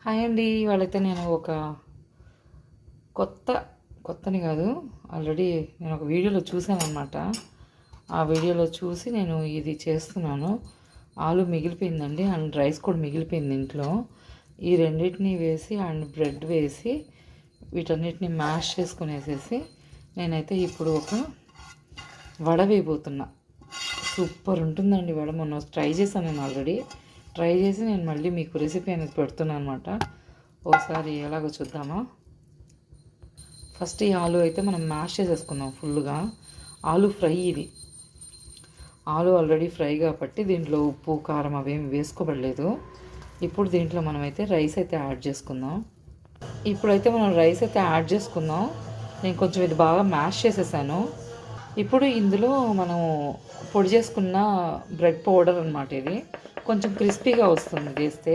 Hi అండి. వాళ్ళైతే నేను ఒక కొత్తని కాదు, ఆల్రెడీ నేను ఒక వీడియోలో చూశానమాట. ఆ వీడియోలో చూసి నేను ఇది చేస్తున్నాను. ఆలు మిగిలిపోయిందండి అండ్ రైస్ కూడా మిగిలిపోయింది ఇంట్లో. ఈ రెండింటిని వేసి అండ్ బ్రెడ్ వేసి వీటన్నిటిని మ్యాష్ చేసుకునేసేసి నేనైతే ఇప్పుడు ఒక వడ వేయబోతున్నా. సూపర్ ఉంటుందండి వడ. మొన్న ట్రై చేశాను నేను ఆల్రెడీ. ట్రై చేసి నేను మళ్ళీ మీకు రెసిపీ అనేది పెడుతున్నాను అనమాట. ఒకసారి ఎలాగో చూద్దామా. ఫస్ట్ ఈ ఆలు అయితే మనం మ్యాష్ చేసేసుకుందాం ఫుల్గా. ఆలు ఫ్రై ఇది. ఆలు ఆల్రెడీ ఫ్రై కాబట్టి దీంట్లో ఉప్పు కారం అవేమి వేసుకోబడలేదు. ఇప్పుడు దీంట్లో మనమైతే రైస్ అయితే యాడ్ చేసుకుందాం. ఇప్పుడైతే మనం రైస్ అయితే యాడ్ చేసుకుందాం. నేను కొంచెం ఇది బాగా మ్యాష్ చేసేసాను. ఇప్పుడు ఇందులో మనం పొడి చేసుకున్న బ్రెడ్ పౌడర్ అనమాట. ఇది కొంచెం క్రిస్పీగా వస్తుంది వేస్తే.